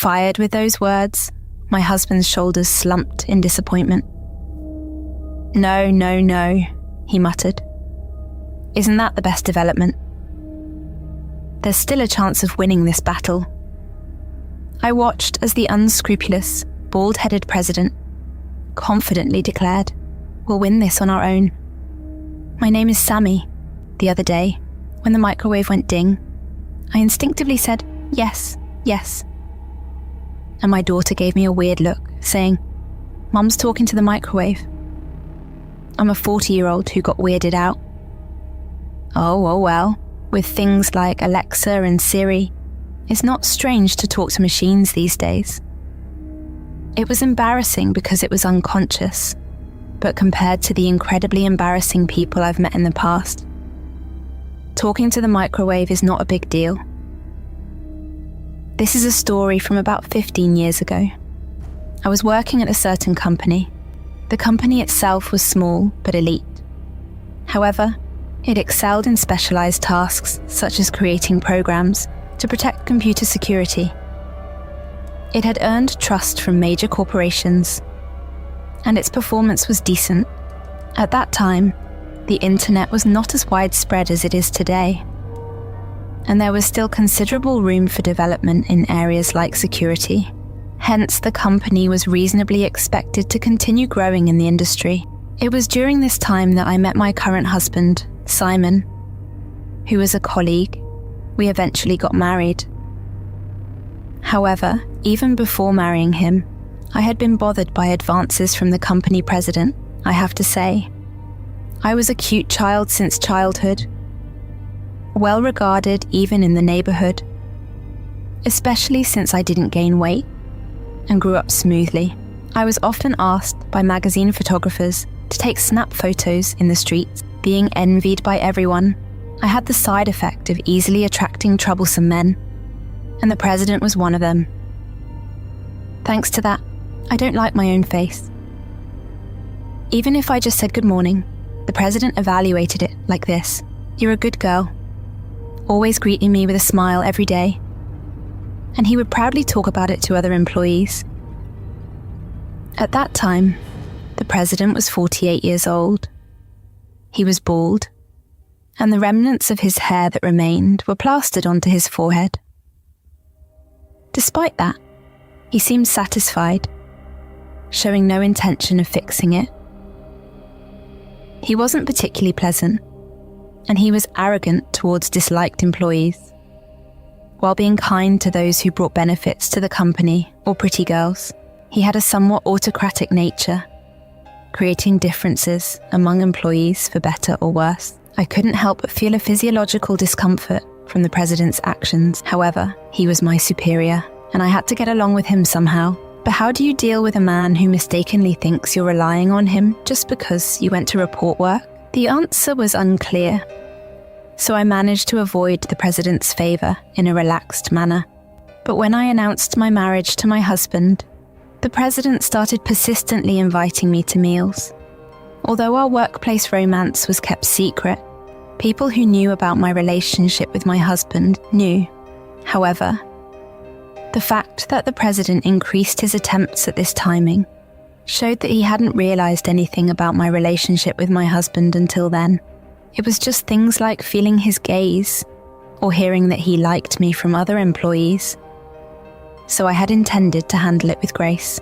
Fired with those words, my husband's shoulders slumped in disappointment. No, no, no, he muttered. Isn't that the best development? There's still a chance of winning this battle. I watched as the unscrupulous, bald-headed president confidently declared, "We'll win this on our own." My name is Samy. The other day, when the microwave went ding, I instinctively said, "Yes, yes." And my daughter gave me a weird look, saying, "Mum's talking to the microwave." I'm a 40-year-old who got weirded out. Oh well, with things like Alexa and Siri, it's not strange to talk to machines these days. It was embarrassing because it was unconscious, but compared to the incredibly embarrassing people I've met in the past, talking to the microwave is not a big deal. This is a story from about 15 years ago. I was working at a certain company. The company itself was small but elite. However, it excelled in specialized tasks such as creating programs to protect computer security. It had earned trust from major corporations, and its performance was decent. At that time, the internet was not as widespread as it is today, and there was still considerable room for development in areas like security. Hence, the company was reasonably expected to continue growing in the industry. It was during this time that I met my current husband, Simon, who was a colleague. We eventually got married. However, even before marrying him, I had been bothered by advances from the company president, I have to say. I was a cute child since childhood, well regarded even in the neighborhood, especially since I didn't gain weight and grew up smoothly. I was often asked by magazine photographers to take snap photos in the streets, being envied by everyone. I had the side effect of easily attracting troublesome men, and the president was one of them. Thanks to that, I don't like my own face. Even if I just said good morning, the president evaluated it like this: "You're a good girl," always greeting me with a smile every day. And he would proudly talk about it to other employees. At that time, the president was 48 years old. He was bald, and the remnants of his hair that remained were plastered onto his forehead. Despite that, he seemed satisfied, showing no intention of fixing it. He wasn't particularly pleasant, and he was arrogant towards disliked employees, while being kind to those who brought benefits to the company or pretty girls. He had a somewhat autocratic nature, creating differences among employees for better or worse. I couldn't help but feel a physiological discomfort from the president's actions. However, he was my superior, and I had to get along with him somehow. But how do you deal with a man who mistakenly thinks you're relying on him just because you went to report work? The answer was unclear, so I managed to avoid the president's favor in a relaxed manner. But when I announced my marriage to my husband, the president started persistently inviting me to meals. Although our workplace romance was kept secret, people who knew about my relationship with my husband knew. However, the fact that the president increased his attempts at this timing showed that he hadn't realized anything about my relationship with my husband until then. It was just things like feeling his gaze or hearing that he liked me from other employees. So I had intended to handle it with grace.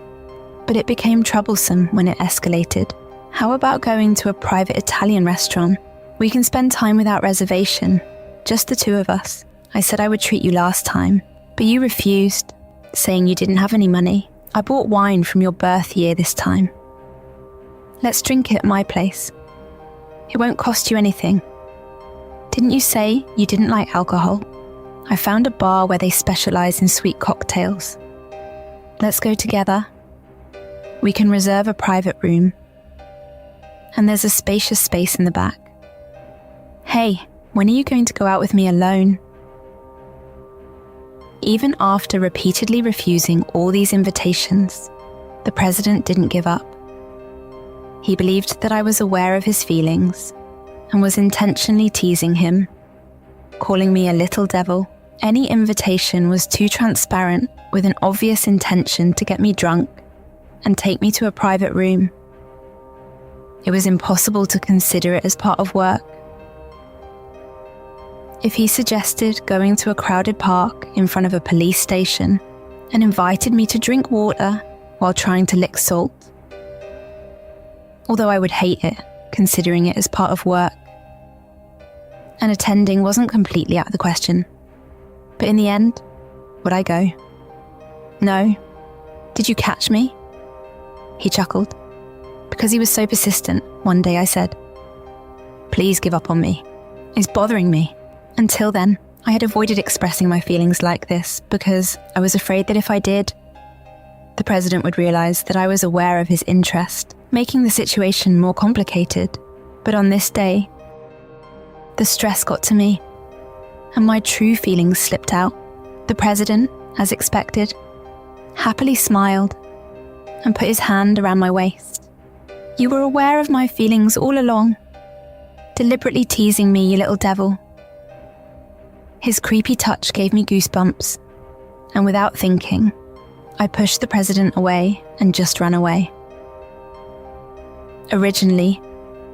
But it became troublesome when it escalated. How about going to a private Italian restaurant? We can spend time without reservation, just the two of us. I said I would treat you last time, but you refused, saying you didn't have any money. I bought wine from your birth year this time. Let's drink it at my place. It won't cost you anything. Didn't you say you didn't like alcohol? I found a bar where they specialize in sweet cocktails. Let's go together. We can reserve a private room. And there's a spacious space in the back. Hey, when are you going to go out with me alone? Even after repeatedly refusing all these invitations, the president didn't give up. He believed that I was aware of his feelings and was intentionally teasing him, calling me a little devil. Any invitation was too transparent with an obvious intention to get me drunk and take me to a private room. It was impossible to consider it as part of work. If he suggested going to a crowded park in front of a police station and invited me to drink water while trying to lick salt, although I would hate it, considering it as part of work, and attending wasn't completely out of the question. But in the end, would I go? No. Did you catch me? He chuckled. Because he was so persistent, one day I said, "Please give up on me. It's bothering me." Until then, I had avoided expressing my feelings like this because I was afraid that if I did, the president would realise that I was aware of his interest, making the situation more complicated. But on this day, the stress got to me, and my true feelings slipped out. The president, as expected, happily smiled and put his hand around my waist. "You were aware of my feelings all along, deliberately teasing me, you little devil." His creepy touch gave me goosebumps, and without thinking, I pushed the president away and just ran away. Originally,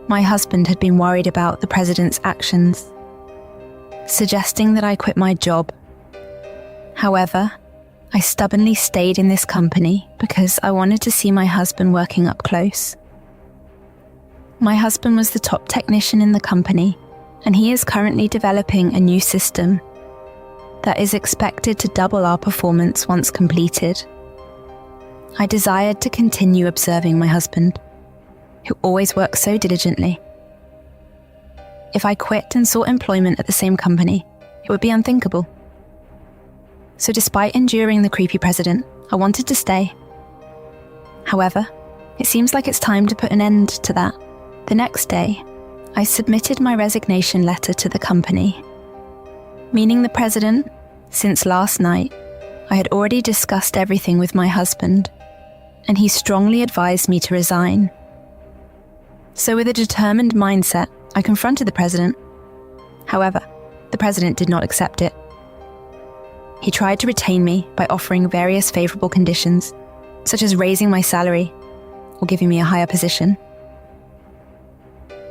my husband had been worried about the president's actions, suggesting that I quit my job. However, I stubbornly stayed in this company because I wanted to see my husband working up close. My husband was the top technician in the company, and he is currently developing a new system that is expected to double our performance once completed. I desired to continue observing my husband, who always works so diligently. If I quit and sought employment at the same company, it would be unthinkable. So despite enduring the creepy president, I wanted to stay. However, it seems like it's time to put an end to that. The next day, I submitted my resignation letter to the company, meaning the president, since last night, I had already discussed everything with my husband, and he strongly advised me to resign. So with a determined mindset, I confronted the president. However, the president did not accept it. He tried to retain me by offering various favourable conditions, such as raising my salary or giving me a higher position.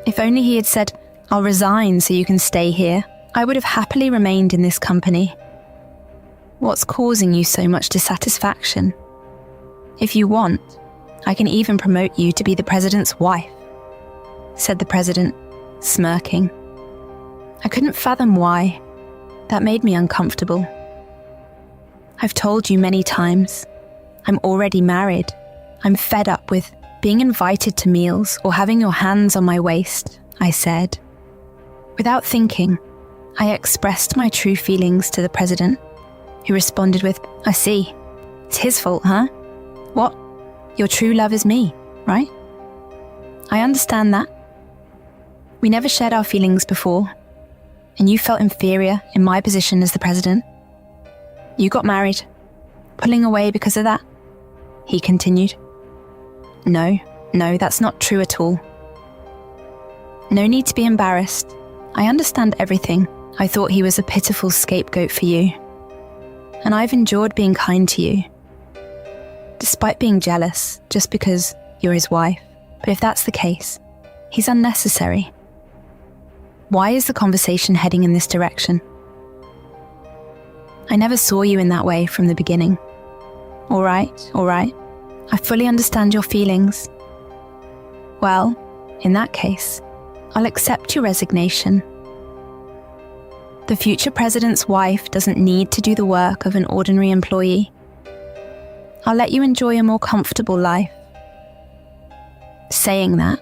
If only he had said, "I'll resign so you can stay here," I would have happily remained in this company. "What's causing you so much dissatisfaction? If you want, I can even promote you to be the president's wife," said the president, smirking. I couldn't fathom why. That made me uncomfortable. "I've told you many times, I'm already married. I'm fed up with being invited to meals or having your hands on my waist," I said. Without thinking, I expressed my true feelings to the president, who responded with, "I see. It's his fault, huh? What? Your true love is me, right? I understand that. We never shared our feelings before, and you felt inferior in my position as the president. You got married, pulling away because of that," he continued. No, that's not true at all. No need to be embarrassed. I understand everything. I thought he was a pitiful scapegoat for you. And I've endured being kind to you, despite being jealous just because you're his wife. But if that's the case, he's unnecessary. Why is the conversation heading in this direction? I never saw you in that way from the beginning. All right. I fully understand your feelings. Well, in that case, I'll accept your resignation. The future president's wife doesn't need to do the work of an ordinary employee. I'll let you enjoy a more comfortable life. Saying that,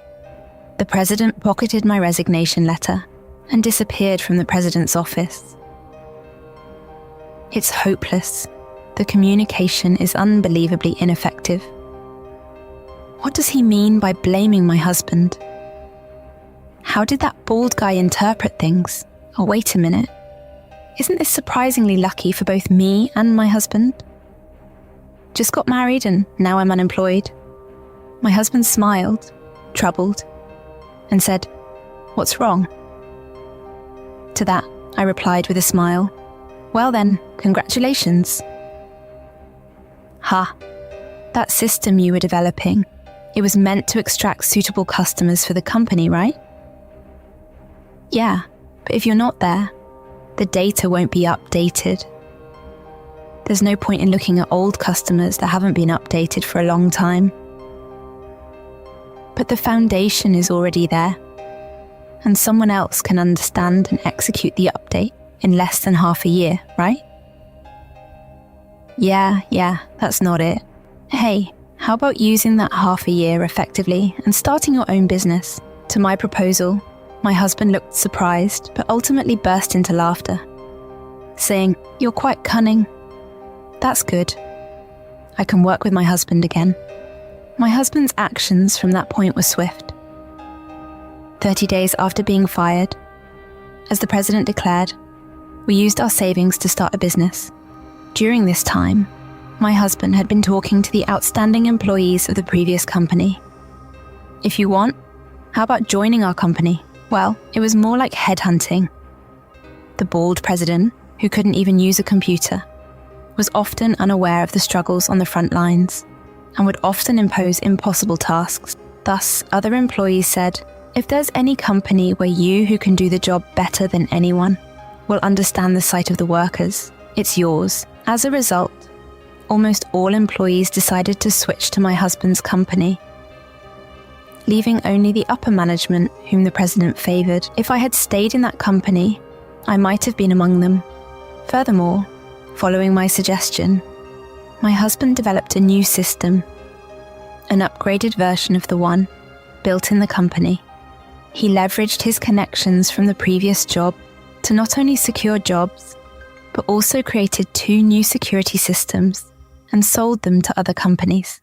the president pocketed my resignation letter and disappeared from the president's office. It's hopeless. The communication is unbelievably ineffective. What does he mean by blaming my husband? How did that bald guy interpret things? Oh, wait a minute. Isn't this surprisingly lucky for both me and my husband? Just got married and now I'm unemployed. My husband smiled, troubled, and said, "What's wrong?" To that, I replied with a smile, "Well then, congratulations." Ha! That system you were developing, it was meant to extract suitable customers for the company, right? Yeah, but if you're not there, the data won't be updated. There's no point in looking at old customers that haven't been updated for a long time. But the foundation is already there, and someone else can understand and execute the update in less than half a year, right? Yeah, that's not it. Hey, how about using that half a year effectively and starting your own business? To my proposal, my husband looked surprised, but ultimately burst into laughter, saying, "You're quite cunning." That's good. I can work with my husband again. My husband's actions from that point were swift. 30 days after being fired, as the president declared, we used our savings to start a business. During this time, my husband had been talking to the outstanding employees of the previous company. If you want, how about joining our company? Well, it was more like headhunting. The bald president, who couldn't even use a computer, was often unaware of the struggles on the front lines and would often impose impossible tasks. Thus, other employees said, "If there's any company where you who can do the job better than anyone will understand the sight of the workers, it's yours." As a result, almost all employees decided to switch to my husband's company, leaving only the upper management whom the president favoured. If I had stayed in that company, I might have been among them. Furthermore, following my suggestion, my husband developed a new system, an upgraded version of the one built in the company. He leveraged his connections from the previous job to not only secure jobs, but also created 2 new security systems and sold them to other companies.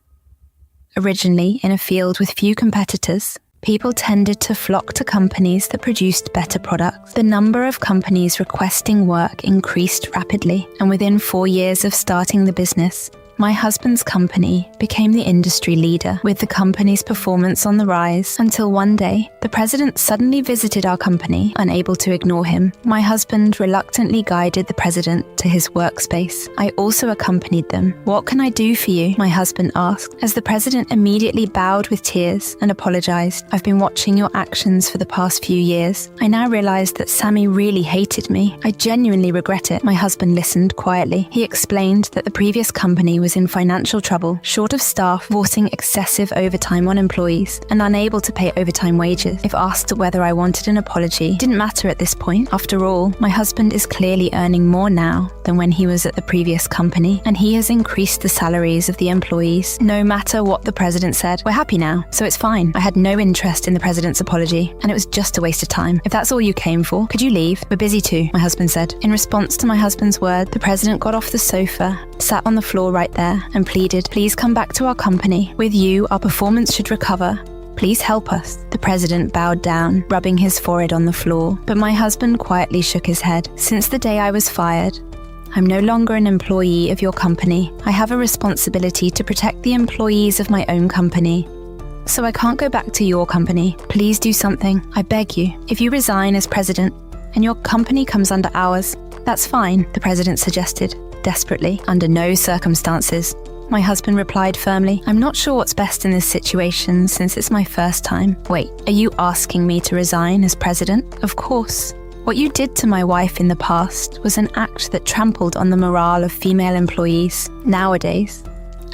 Originally in a field with few competitors, people tended to flock to companies that produced better products. The number of companies requesting work increased rapidly, and within 4 years of starting the business, my husband's company became the industry leader, with the company's performance on the rise, until one day, the president suddenly visited our company, unable to ignore him. My husband reluctantly guided the president to his workspace. I also accompanied them. "What can I do for you?" my husband asked, as the president immediately bowed with tears and apologized. "I've been watching your actions for the past few years. I now realize that Samy really hated me. I genuinely regret it." My husband listened quietly. He explained that the previous company was in financial trouble, short of staff, forcing excessive overtime on employees, and unable to pay overtime wages. If asked whether I wanted an apology, it didn't matter at this point. After all, my husband is clearly earning more now than when he was at the previous company, and he has increased the salaries of the employees. No matter what the president said, we're happy now, so it's fine. I had no interest in the president's apology, and it was just a waste of time. If that's all you came for, could you leave? We're busy too, my husband said. In response to my husband's word, the president got off the sofa, sat on the floor right there, and pleaded, "Please come back to our company. With you, our performance should recover. Please help us." The president bowed down, rubbing his forehead on the floor, but my husband quietly shook his head. "Since the day I was fired, I'm no longer an employee of your company. I have a responsibility to protect the employees of my own company. So I can't go back to your company. Please do something, I beg you. If you resign as president and your company comes under ours, that's fine," the president suggested, desperately. "Under no circumstances," my husband replied firmly. "I'm not sure what's best in this situation since it's my first time." "Wait, are you asking me to resign as president?" "Of course. What you did to my wife in the past was an act that trampled on the morale of female employees. Nowadays,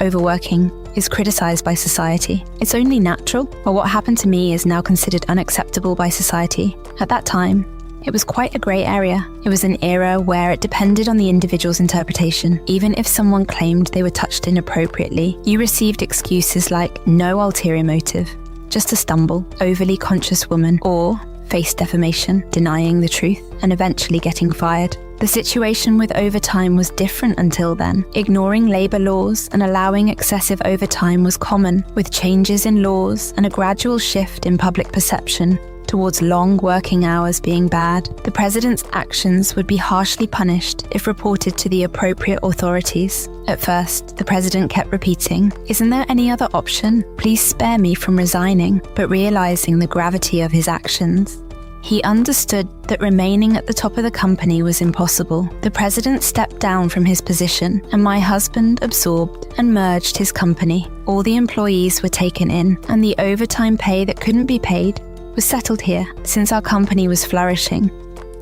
overworking is criticized by society. It's only natural, but what happened to me is now considered unacceptable by society. At that time, it was quite a grey area. It was an era where it depended on the individual's interpretation. Even if someone claimed they were touched inappropriately, you received excuses like no ulterior motive, just a stumble, overly conscious woman, or face defamation, denying the truth, and eventually getting fired. The situation with overtime was different until then. Ignoring labour laws and allowing excessive overtime was common, with changes in laws and a gradual shift in public perception towards long working hours being bad. The president's actions would be harshly punished if reported to the appropriate authorities. At first, the president kept repeating, "Isn't there any other option? Please spare me from resigning." But realizing the gravity of his actions, He understood that remaining at the top of the company was impossible. The president stepped down from his position, and my husband absorbed and merged his company. All the employees were taken in, and the overtime pay that couldn't be paid was settled here. Since our company was flourishing,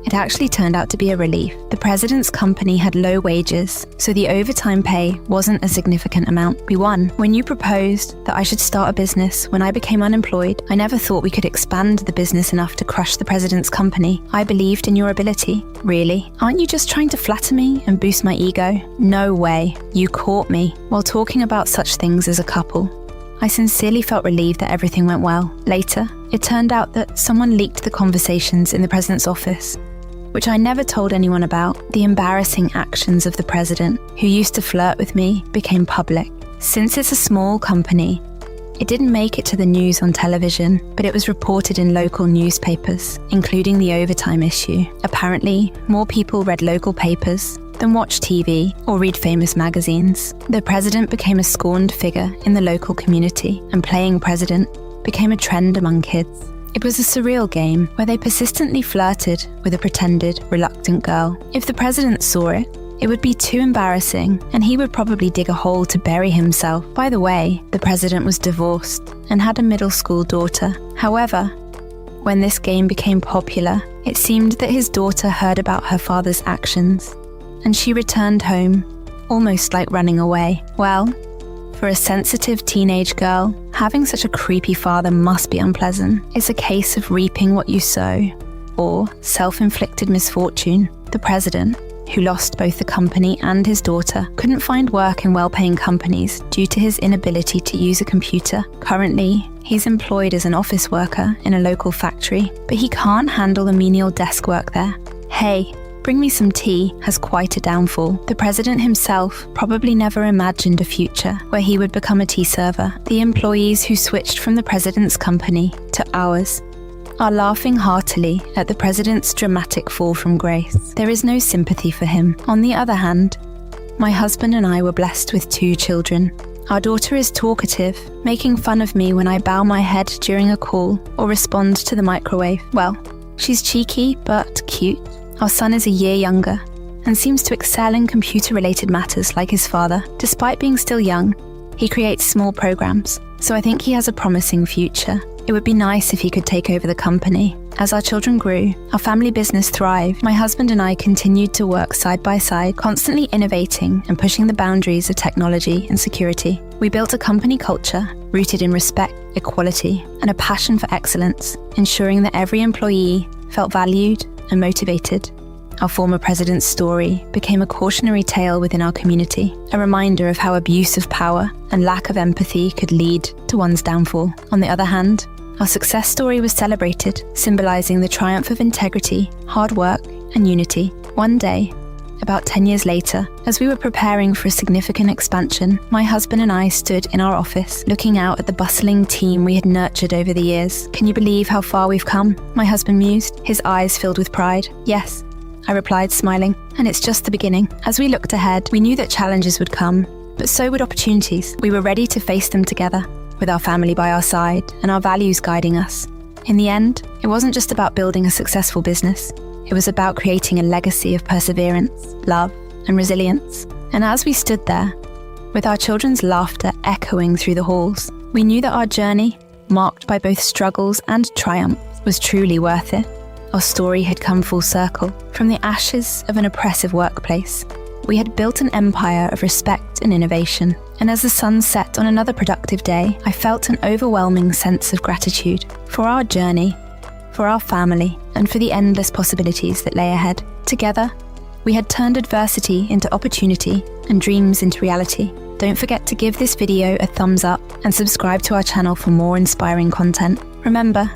it actually turned out to be a relief. The president's company had low wages, so the overtime pay wasn't a significant amount. We won. When you proposed that I should start a business when I became unemployed, I never thought we could expand the business enough to crush the president's company. I believed in your ability. Really? Aren't you just trying to flatter me and boost my ego? No way. You caught me while talking about such things as a couple. I sincerely felt relieved that everything went well. Later, it turned out that someone leaked the conversations in the president's office, which I never told anyone about. The embarrassing actions of the president, who used to flirt with me, became public. Since it's a small company, it didn't make it to the news on television, but it was reported in local newspapers, including the overtime issue. Apparently, more people read local papers than watch TV or read famous magazines. The president became a scorned figure in the local community, and playing president became a trend among kids. It was a surreal game where they persistently flirted with a pretended, reluctant girl. If the president saw it, it would be too embarrassing, and he would probably dig a hole to bury himself. By the way, the president was divorced and had a middle school daughter. However, when this game became popular, it seemed that his daughter heard about her father's actions, and she returned home, almost like running away. Well, for a sensitive teenage girl, having such a creepy father must be unpleasant. It's a case of reaping what you sow, or self-inflicted misfortune. The president, who lost both the company and his daughter, couldn't find work in well-paying companies due to his inability to use a computer. Currently, he's employed as an office worker in a local factory, but he can't handle the menial desk work there. Hey, bring me some tea has quite a downfall. The president himself probably never imagined a future where he would become a tea server. The employees who switched from the president's company to ours are laughing heartily at the president's dramatic fall from grace. There is no sympathy for him. On the other hand, my husband and I were blessed with 2 children. Our daughter is talkative, making fun of me when I bow my head during a call or respond to the microwave. Well, she's cheeky but cute. Our son is a year younger and seems to excel in computer-related matters like his father. Despite being still young, he creates small programs, so I think he has a promising future. It would be nice if he could take over the company. As our children grew, our family business thrived. My husband and I continued to work side by side, constantly innovating and pushing the boundaries of technology and security. We built a company culture rooted in respect, equality, and a passion for excellence, ensuring that every employee felt valued and motivated. Our former president's story became a cautionary tale within our community, a reminder of how abuse of power and lack of empathy could lead to one's downfall. On the other hand, our success story was celebrated, symbolizing the triumph of integrity, hard work, and unity. One day, about 10 years later, as we were preparing for a significant expansion, my husband and I stood in our office, looking out at the bustling team we had nurtured over the years. "Can you believe how far we've come?" my husband mused, his eyes filled with pride. "Yes," I replied, smiling, "and it's just the beginning." As we looked ahead, we knew that challenges would come, but so would opportunities. We were ready to face them together, with our family by our side and our values guiding us. In the end, it wasn't just about building a successful business. It was about creating a legacy of perseverance, love, and resilience. And as we stood there, with our children's laughter echoing through the halls, we knew that our journey, marked by both struggles and triumph, was truly worth it. Our story had come full circle. From the ashes of an oppressive workplace, we had built an empire of respect and innovation. And as the sun set on another productive day, I felt an overwhelming sense of gratitude for our journey, for our family, and for the endless possibilities that lay ahead. Together, we had turned adversity into opportunity and dreams into reality. Don't forget to give this video a thumbs up and subscribe to our channel for more inspiring content. Remember,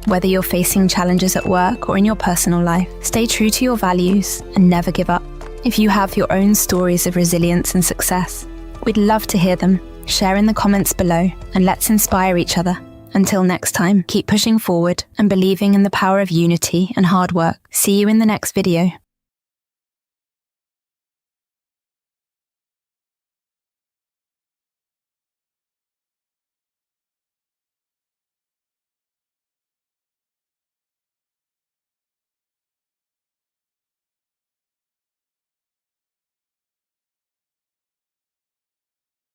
whether you're facing challenges at work or in your personal life, stay true to your values and never give up. If you have your own stories of resilience and success, we'd love to hear them. Share in the comments below and let's inspire each other. Until next time, keep pushing forward and believing in the power of unity and hard work. See you in the next video.